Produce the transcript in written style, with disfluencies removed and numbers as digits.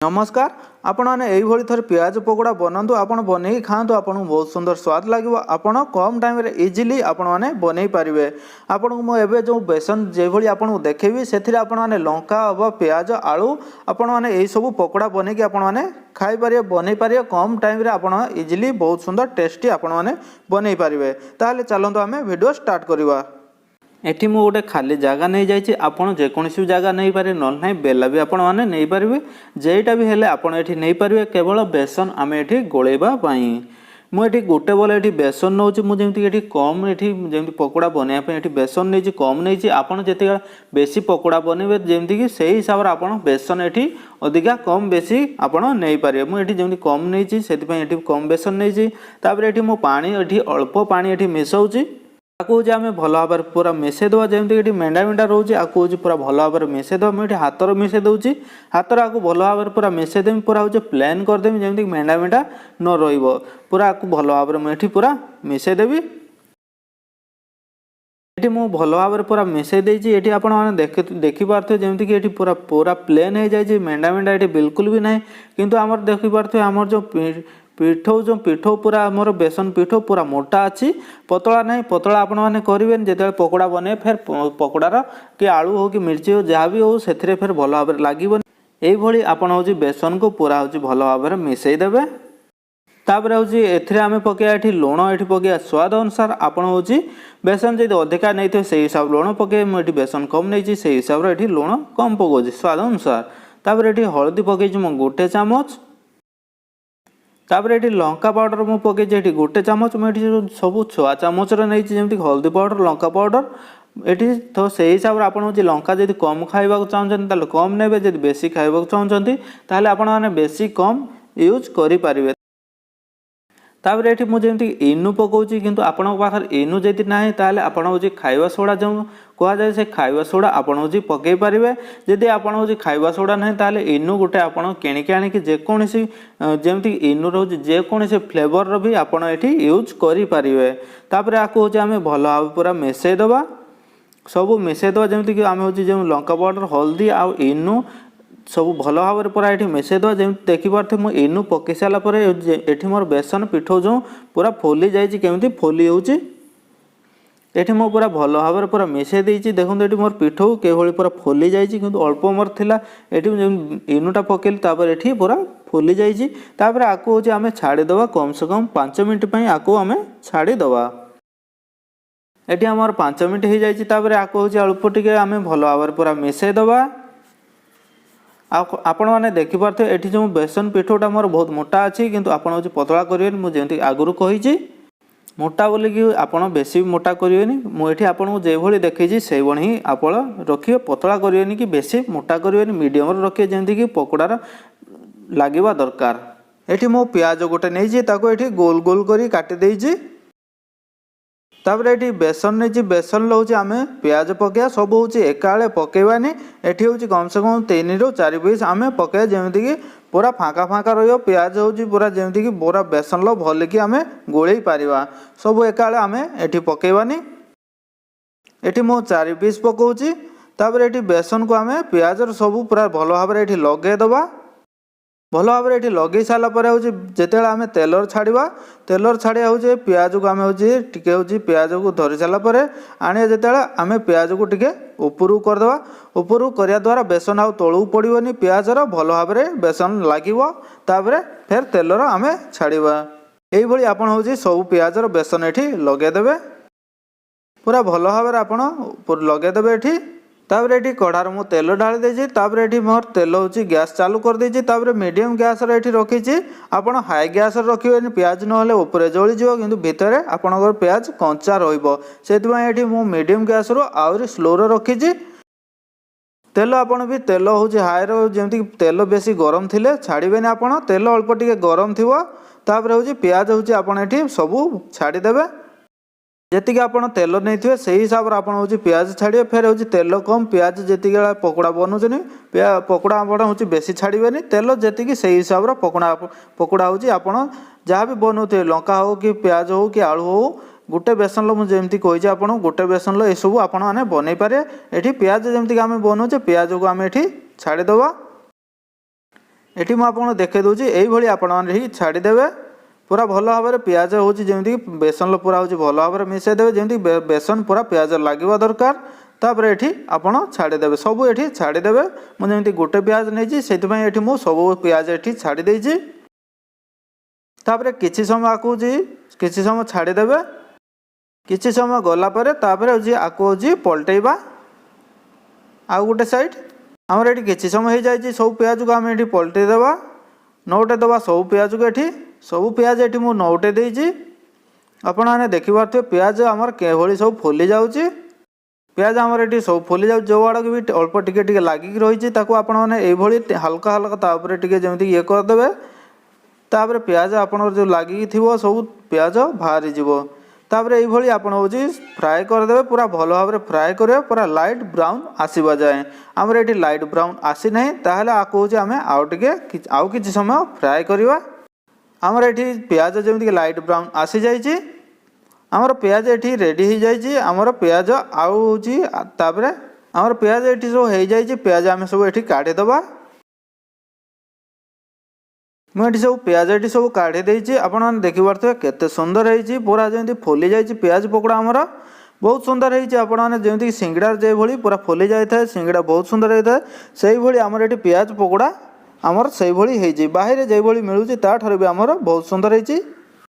नमस्कार आपण मैंने यही थर प्याज पकोड़ा बनातु आपण बन खातु आपको बहुत सुंदर स्वाद लगे आपण कम टाइम रे इजिली आपण मैंने बन पारे आपन को मुझे जो बेसन जो भाई आपको देखेबी से मैंने लंका व प्याज आलू आपण मैंने यही सब पकोड़ा बनई आपण मैंने खाई पारे बन पारे कम टाइम रे आपण इजिली बहुत सुंदर टेस्टी आपण मैंने बन पारे। ताहले चलतु आम वीडियो स्टार्ट करवा। एठी मु गोटे खाली जगह नहीं जाइए आपड़ जेकोसी जगह नहीं पारे ना बेला भी आपण मैंने नहीं पारे जेटा भी हेले आपण एठी नहीं पारे केवल बेसन आम एठी गोलेबा पाई मुझे गोटे बोले ये बेसन नौ मुझे कम ये जमी पकोड़ा बनवाई ये बेसन नहीं कम नहीं आपड़ जिते बेसी पकोड़ा बनइबे जमीक से हिसाब से आप बेसन ये अधिका कम बेसी आपड़ नहीं पारे मुझे जमी कम नहीं से कम बेसन नहीं ये मो पानी ये अल्प पानी ये मिसाऊँ आपको आम भल भाव पूरा मिसेदेवा जमीक मेंढा मेंढा रोचे आपको पूरा भल भाव मिसेदेवा मुझे हाथ मिसे दूसरी हाथ आपको भल भाव पूरा मिसेदेमी पूरा हूँ प्लेन करदेमी जमीक मेंढा मेंढा न पूरा आपको भल भाव मुझे पूरा मिसेदेवी ये मुझे भल भाव पूरा मिसे देती ये आप देखिपे जमीक ये पूरा पूरा प्लेन हो जाए मेंढा मेंढा ये बिल्कुल भी ना किंतु आम देखिपे आम जो पिठो पूरा आमर बेसन पिठो पूरा मोटा अच्छी पतला नहीं पतला आपण मैंने करेंगे जो पकोड़ा बने फिर पकोड़ार कि आलू हो कि मिर्ची हो जहाँ भी हो से फिर भल भाव लगे यही आपड़ हूँ बेसन को पूरा हूँ भल भाव मिसईदेवे। तापर हूँ एथिरे आम पकड़ा ये लुण ये पकड़ा स्वाद अनुसार आपड़ हूँ बेसन जो अधिका नहीं थे से हिसाब लुण पकड़े मुझे बेसन कम नहीं से हिसाब से लुण कम पकाऊँ स्वाद अनुसार। तापर ये हलदी पकई गोटे चामच तापर ये लंका पाउडर मुझे पकई गोटे चामच मुझे सब छुआ चामच नहीं जमी हल्दी पाउडर लंका पाउडर ये तो से हिसाब से आपड़ लंका जब कम खाइबा चाहते कम ने जब बेसी खाइबा चाहते आपने बेसी कम यूज करें। तापर ये मुझे इनु पकाऊँ किंतु आपण पाखे इनु जदि ना ताले आपण हूँ खाइबा सोडा जो कहुए से खाइबा सोडा आपण हूँ पकई पारे जदि आपण हूँ खाइबा सोडा ना ताले इनु गोटे आपण किणिकी आनिकी जेकोसी जमी इनु रोज जेकोसी फ्लेवर भी आपण ये यूज करें। तापर आपको हूँ आम भल भाव पूरा मिसईदेवा सब मिसईदेवा जमीक आम हूँ जो लंका पाउडर हल्दी आउ इनु सब भल भाव पूरा ये मिसईदेवा जमी देखिपे मुझे इनु पकई सारापर ये मोर बेसन पिठो जो पूरा फोली जामी फोली होची ये मो पूरा भल भाव पूरा मिसई देती देखो ये मोर पिठो के पूरा फोली जाइए कि अल्प मोर थिला ये इनुटा पकेली तापर ये पूरा फोली जाइए आपको हूँ आम छाड़ीदे कम से कम 5 मिनट आपको आम छाड़ीदे ये आमर 5 मिनट हो जाए आपको हूँ अल्प टे आम भल भाव पूरा मिसईदे आपण मैंने देखिपे ये जो बेसन पिठोटा मोर बहुत मोटा अच्छी किंतु आप पतला करेंगे मुझे आगुरी कही मोटा बोलिकी आपड़ बेसी मोटा करेंगे मुझे आपको जो भाई देखी से ही आप रखिए पतला करेंगे कि बेसी मोटा करेंगे मीडियम रखिए जमीक पकोड़ार लगे दरकार। ये मो प्याज गोटे नहीं गोल गोल कर काटिदे तापर ये बेसन नहीं बेसन हूँ आम प्याज पकड़ा सब हूँ एकाले पकईबानी ये हूँ कम से कम 3 ରୁ 4 पीस आम पकड़ा जमीक पूरा फाँका फाँका प्याज हूँ पूरा जमीक पूरा बेसन भलिकी आम गोल पारिबा सब एकाले आम ये पकईबानी ये मो 4 पीस पकाऊँ तापर ये बेसन को आम प्याज सब पूरा भल भाव ये लगेदेवा भल भाव ये लगे सारापर हूँ जिते आम तेलर छाड़ा तेलर छाड़ा हूँ प्याज को आम हूँ टे हूँ प्याज को धरी सारापर आने जिते आम प्याज को टे उपरू करदे उपरू करने द्वारा बेसन आउ तलू पड़ोनी प्याजर भल भाव बेसन लगे फिर तेलर आम छाड़ा यही आपड़ हूँ सब प्याजर बेसन ये लगेदे पूरा भल भाव आप लगेदे ये तापर ये कढ़ार मु तेल ढाली देती ये मोर तेल हूँ गैस चालू कर देती मीडियम गैस ये रखी आप हाई गैस रखिए प्याज ना उपरे जलीज कि भितर आपंकर प्याज कंचा रही मु मीडियम गैस रू आहरी स्लो रखी तेल आपण भी तेल हूँ हाई जमी तेल बेसी गरम थिले छाड़बे आप तेल अल्प टे गरम थी हूँ प्याज हूँ आपड़ ये सब छाड़ीदेवे जी आप तेल नहीं थे से हिसाब से आप प्याज छाड़िए फिर हूँ तेल कम प्याज जी पकोड़ा बनाऊँ पकोड़ा आप हूँ बेसी छाड़बे तेल जी से हिसाब से पकोड़ा हूँ आप जहाँ भी बनाऊे लंका हो कि प्याज हो कि आलू हो गोटे बेसन मुझे कही आप गोटे बेसन ये सब आपने बनई पारे ये प्याज जमीक आम बनाऊे प्याज को आम ये छाड़ीदे ଏଠି ମୁଁ ଆପଣଙ୍କୁ ଦେଖାଇ ଦେଉଛି ଏଇଭଳି ଆପଣମାନେ ହିଁ ଛାଡ଼ିଦେବେ ପୁରା ଭଲ ଭାବରେ ପିଆଜ ହେଉଛି ଯେମିତିକି ବେସନ ପୁରା ହେଉଛି ଭଲ ଭାବରେ ମିଶାଇ ଦେବେ ଯେମିତି ବେସନ ପୁରା ପିଆଜ ଲାଗିବା ଦରକାର। ତାପରେ ଏଠି ଆପଣ ଛାଡ଼ିଦେବେ ସବୁ ଏଠି ଛାଡ଼ିଦେବେ। ମୁଁ ଯେମିତି ଗୋଟେ ପିଆଜ ନେଇଛି ସେଥିପାଇଁ ଏଠି ମୁଁ ସବୁ ପିଆଜ ଏଠି ଛାଡ଼ି ଦେଇଛି। ତାପରେ କିଛି ସମୟ ଆକୁ କିଛି ସମୟ ଛାଡ଼ିଦେବେ। କିଛି ସମୟ ଗଲା ପରେ ତାପରେ ହେଉଛି ଆକୁ ହେଉଛି ପଲଟେଇବା ଆଉ ଗୋଟେ ସାଇଡ୍। ଆମର ଏଠି କିଛି ସମୟ ହେଇଯାଇଛି ସବୁ ପିଆଜକୁ ଆମେ ଏଠି ପଲଟେଇ ଦେବା ନଉଟେଇ ଦେବା ସବୁ ପିଆଜକୁ ଏଠି ସବୁ ପିଆଜ ଏଠି ମୁଁ ନଉଟେଇ ଦେଇଛି। ଆପଣମାନେ ଦେଖିପାରୁଥିବେ ପିଆଜ ଆମର କିଭଳି ସବୁ ଫୁଲି ଯାଉଛି। ପିଆଜ ଆମର ଏଠି ସବୁ ଫୁଲି ଯାଉଛି ଯେଉଁ ଆଡ଼କୁ ବି ଅଳ୍ପ ଟିକେ ଟିକେ ଲାଗିକି ରହିଛି ତାକୁ ଆପଣମାନେ ଏଇଭଳି ହାଲକା ହାଲକା ତା ଉପରେ ଟିକେ ଯେମିତି ଇଏ କରିଦେବେ। ତାପରେ ପିଆଜ ଆପଣଙ୍କର ଯେଉଁ ଲାଗିକି ଥିବ ସବୁ ପିଆଜ ବାହାରିଯିବ। ତାପରେ এইଭଳି ଆପଣ ହେଉଛି ଫ୍ରାଏ କରିଦେବେ ପୁରା ଭଲ ଭାବରେ ଫ୍ରାଏ କରିବେ ପୁରା ଲାଇଟ୍ ବ୍ରାଉନ୍ ଆସିବା ଯାଏଁ। ଆମର ଏଠି ଲାଇଟ୍ ବ୍ରାଉନ୍ ଆସିନାହିଁ ତାହେଲେ ଆକୁ ହେଉଛି ଆମେ ଆଉ କିଛି ସମୟ ଫ୍ରାଏ କରିବା। ଆମର ଏଠି ପିଆଜ ଯେମିତିକି ଲାଇଟ୍ ବ୍ରାଉନ୍ ଆସିଯାଇଛି। ଆମର ପିଆଜ ଏଠି ରେଡ଼ି ହେଇଯାଇଛି। ଆମର ପିଆଜ ଆଉ ହେଉଛି ତାପରେ ଆମର ପିଆଜ ଏଠି ସବୁ ହେଇଯାଇଛି। ପିଆଜ ଆମେ ସବୁ ଏଠି କାଢ଼ିଦେବା। ମୁଁ ଏଠି ସବୁ ପିଆଜ ଏଠି ସବୁ କାଢ଼ି ଦେଇଛି। ଆପଣମାନେ ଦେଖିପାରୁଥିବେ କେତେ ସୁନ୍ଦର ହେଇଛି ପୁରା ଯେମିତି ଫୁଲି ଯାଇଛି ପିଆଜ ପକୋଡ଼ା ଆମର ବହୁତ ସୁନ୍ଦର ହେଇଛି। ଆପଣମାନେ ଯେମିତିକି ସିଙ୍ଗଡ଼ା ଯେଭଳି ପୁରା ଫୁଲି ଯାଇଥାଏ ସିଙ୍ଗଡ଼ା ବହୁତ ସୁନ୍ଦର ହେଇଥାଏ ସେଇଭଳି ଆମର ଏଠି ପିଆଜ ପକୋଡ଼ା ଆମର ସେଇଭଳି ହେଇଛି। ବାହାରେ ଯେଭଳି ମିଳୁଛି ତାଠାରୁ ବି ଆମର ବହୁତ ସୁନ୍ଦର ହେଇଛି।